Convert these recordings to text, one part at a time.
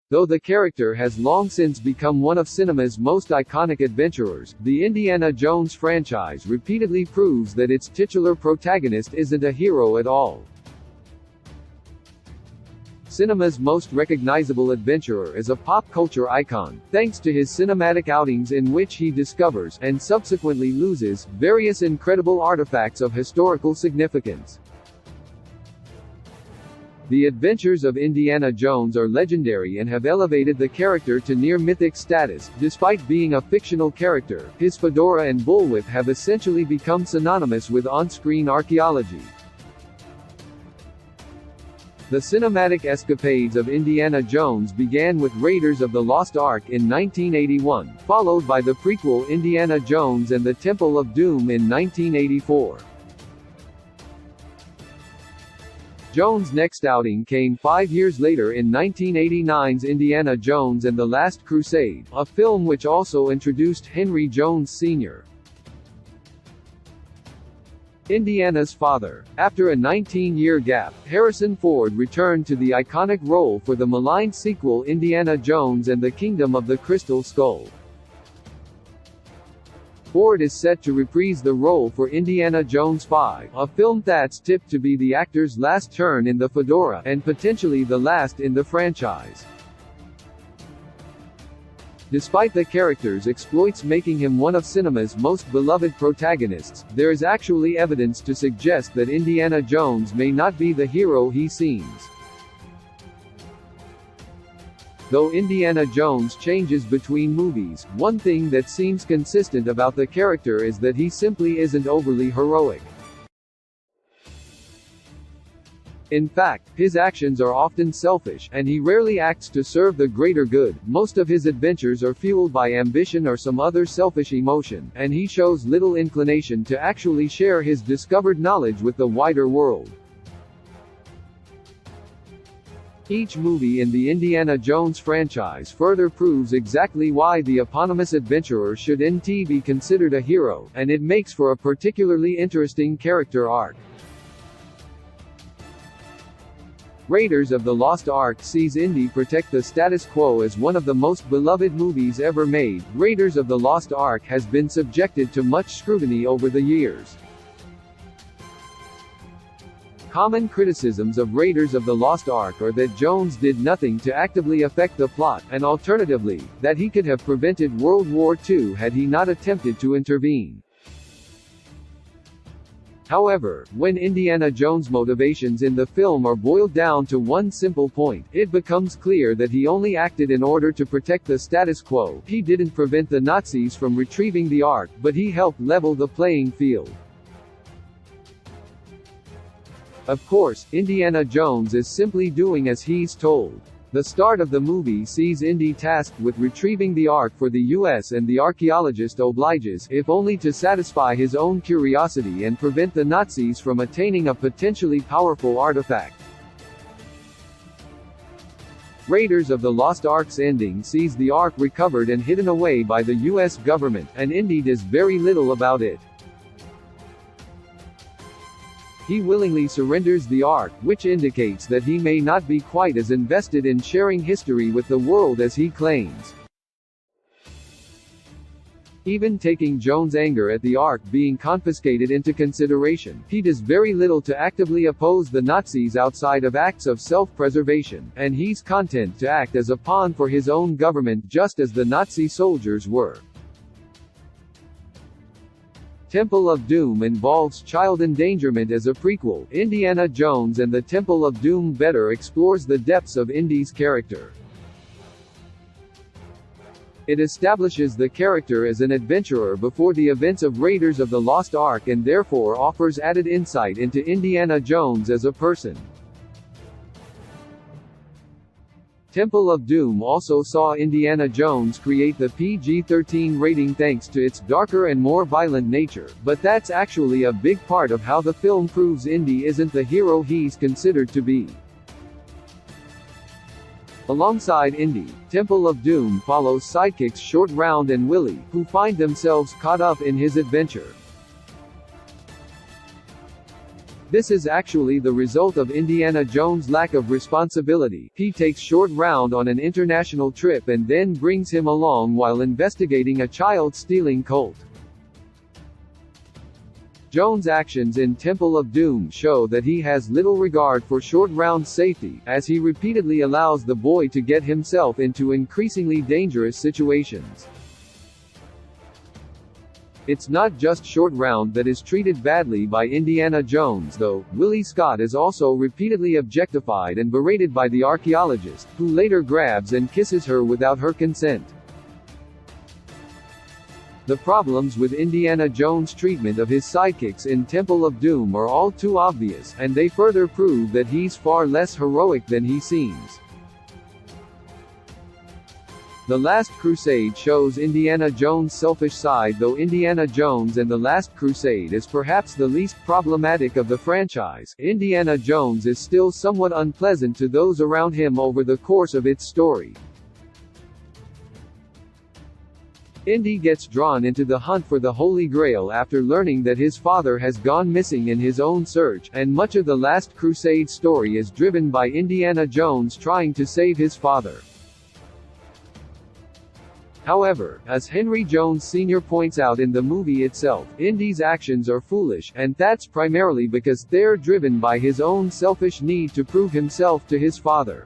Though the character has long since become one of cinema's most iconic adventurers, the Indiana Jones franchise repeatedly proves that its titular protagonist isn't a hero at all. Cinema's most recognizable adventurer is a pop culture icon, thanks to his cinematic outings in which he discovers, and subsequently loses, various incredible artifacts of historical significance. The adventures of Indiana Jones are legendary and have elevated the character to near-mythic status. Despite being a fictional character, his fedora and bullwhip have essentially become synonymous with on-screen archaeology. The cinematic escapades of Indiana Jones began with Raiders of the Lost Ark in 1981, followed by the prequel Indiana Jones and the Temple of Doom in 1984. Jones' next outing came 5 years later in 1989's Indiana Jones and the Last Crusade, a film which also introduced Henry Jones Sr., Indiana's father. After a 19-year gap, Harrison Ford returned to the iconic role for the maligned sequel Indiana Jones and the Kingdom of the Crystal Skull. Ford is set to reprise the role for Indiana Jones 5, a film that's tipped to be the actor's last turn in the fedora, and potentially the last in the franchise. Despite the character's exploits making him one of cinema's most beloved protagonists, there is actually evidence to suggest that Indiana Jones may not be the hero he seems. Though Indiana Jones changes between movies, one thing that seems consistent about the character is that he simply isn't overly heroic. In fact, his actions are often selfish, and he rarely acts to serve the greater good. Most of his adventures are fueled by ambition or some other selfish emotion, and he shows little inclination to actually share his discovered knowledge with the wider world. Each movie in the Indiana Jones franchise further proves exactly why the eponymous adventurer should be considered a hero, and it makes for a particularly interesting character arc. Raiders of the Lost Ark sees Indy protect the status quo as one of the most beloved movies ever made. Raiders of the Lost Ark has been subjected to much scrutiny over the years. Common criticisms of Raiders of the Lost Ark are that Jones did nothing to actively affect the plot, and alternatively, that he could have prevented World War II had he not attempted to intervene. However, when Indiana Jones' motivations in the film are boiled down to one simple point, it becomes clear that he only acted in order to protect the status quo. He didn't prevent the Nazis from retrieving the Ark, but he helped level the playing field. Of course, Indiana Jones is simply doing as he's told. The start of the movie sees Indy tasked with retrieving the Ark for the US, and the archaeologist obliges, if only to satisfy his own curiosity and prevent the Nazis from attaining a potentially powerful artifact. Raiders of the Lost Ark's ending sees the Ark recovered and hidden away by the US government, and Indy does very little about it. He willingly surrenders the Ark, which indicates that he may not be quite as invested in sharing history with the world as he claims. Even taking Jones' anger at the Ark being confiscated into consideration, he does very little to actively oppose the Nazis outside of acts of self-preservation, and he's content to act as a pawn for his own government just as the Nazi soldiers were. Temple of Doom involves child endangerment as a prequel. Indiana Jones and the Temple of Doom better explores the depths of Indy's character. It establishes the character as an adventurer before the events of Raiders of the Lost Ark and therefore offers added insight into Indiana Jones as a person. Temple of Doom also saw Indiana Jones create the PG-13 rating thanks to its darker and more violent nature, but that's actually a big part of how the film proves Indy isn't the hero he's considered to be. Alongside Indy, Temple of Doom follows sidekicks Short Round and Willie, who find themselves caught up in his adventure. This is actually the result of Indiana Jones' lack of responsibility. He takes Short Round on an international trip and then brings him along while investigating a child-stealing cult. Jones' actions in Temple of Doom show that he has little regard for Short Round's safety, as he repeatedly allows the boy to get himself into increasingly dangerous situations. It's not just Short Round that is treated badly by Indiana Jones though. Willie Scott is also repeatedly objectified and berated by the archaeologist, who later grabs and kisses her without her consent. The problems with Indiana Jones' treatment of his sidekicks in Temple of Doom are all too obvious, and they further prove that he's far less heroic than he seems. The Last Crusade shows Indiana Jones' selfish side, though Indiana Jones and the Last Crusade is perhaps the least problematic of the franchise. Indiana Jones is still somewhat unpleasant to those around him over the course of its story. Indy gets drawn into the hunt for the Holy Grail after learning that his father has gone missing in his own search, and much of the Last Crusade story is driven by Indiana Jones trying to save his father. However, as Henry Jones Sr. points out in the movie itself, Indy's actions are foolish, and that's primarily because they're driven by his own selfish need to prove himself to his father.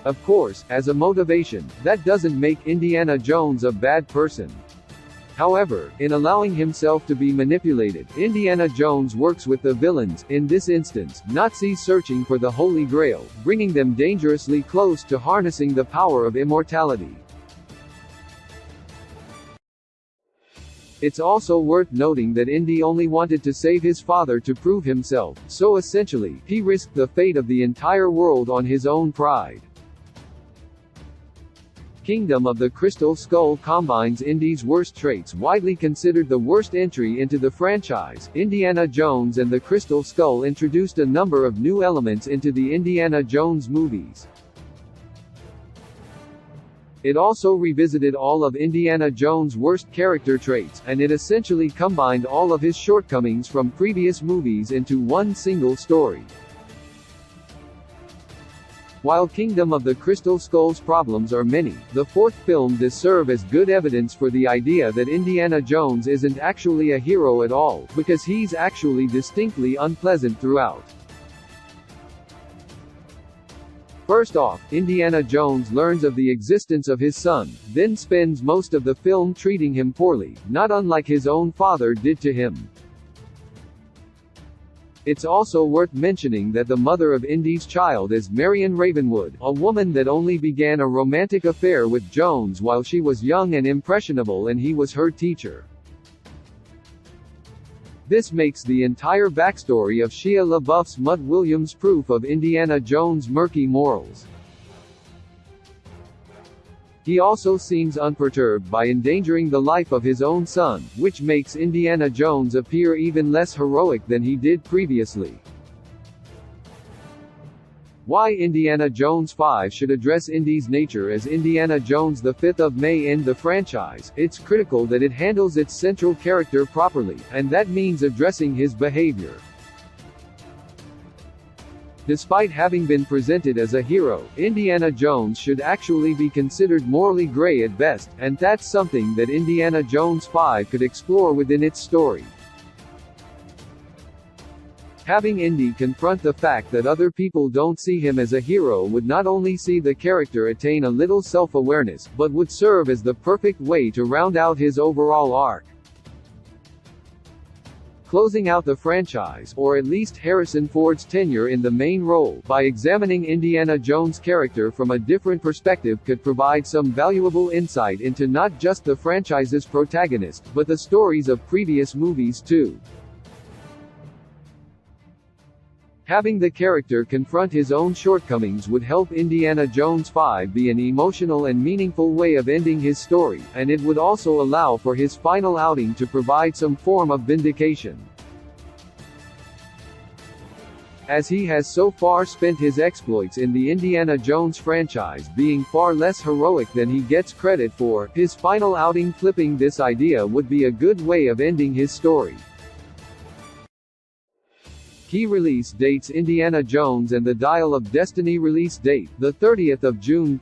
Of course, as a motivation, that doesn't make Indiana Jones a bad person. However, in allowing himself to be manipulated, Indiana Jones works with the villains, in this instance, Nazis searching for the Holy Grail, bringing them dangerously close to harnessing the power of immortality. It's also worth noting that Indy only wanted to save his father to prove himself, so essentially, he risked the fate of the entire world on his own pride. Kingdom of the Crystal Skull combines Indy's worst traits, widely considered the worst entry into the franchise. Indiana Jones and the Crystal Skull introduced a number of new elements into the Indiana Jones movies. It also revisited all of Indiana Jones' worst character traits, and it essentially combined all of his shortcomings from previous movies into one single story. While Kingdom of the Crystal Skull's problems are many, the fourth film does serve as good evidence for the idea that Indiana Jones isn't actually a hero at all, because he's actually distinctly unpleasant throughout. First off, Indiana Jones learns of the existence of his son, then spends most of the film treating him poorly, not unlike his own father did to him. It's also worth mentioning that the mother of Indy's child is Marion Ravenwood, a woman that only began a romantic affair with Jones while she was young and impressionable and he was her teacher. This makes the entire backstory of Shia LaBeouf's Mutt Williams proof of Indiana Jones' murky morals. He also seems unperturbed by endangering the life of his own son, which makes Indiana Jones appear even less heroic than he did previously. Why Indiana Jones 5 should address Indy's nature as Indiana Jones the 5th of May end the franchise. It's critical that it handles its central character properly, and that means addressing his behavior. Despite having been presented as a hero, Indiana Jones should actually be considered morally gray at best, and that's something that Indiana Jones 5 could explore within its story. Having Indy confront the fact that other people don't see him as a hero would not only see the character attain a little self-awareness, but would serve as the perfect way to round out his overall arc. Closing out the franchise, or at least Harrison Ford's tenure in the main role, by examining Indiana Jones' character from a different perspective could provide some valuable insight into not just the franchise's protagonist, but the stories of previous movies too. Having the character confront his own shortcomings would help Indiana Jones 5 be an emotional and meaningful way of ending his story, and it would also allow for his final outing to provide some form of vindication. As he has so far spent his exploits in the Indiana Jones franchise being far less heroic than he did previously. Having the character confront his own shortcomings would help Indiana Jones 5 be an emotional and meaningful way of ending his story, and it would also allow for his final outing to provide some form of vindication. As he has so far spent his exploits in the Indiana Jones franchise being far less heroic than he gets credit for, his final outing flipping this idea would be a good way of ending his story. Key release dates: Indiana Jones and the Dial of Destiny release date, the 30th of June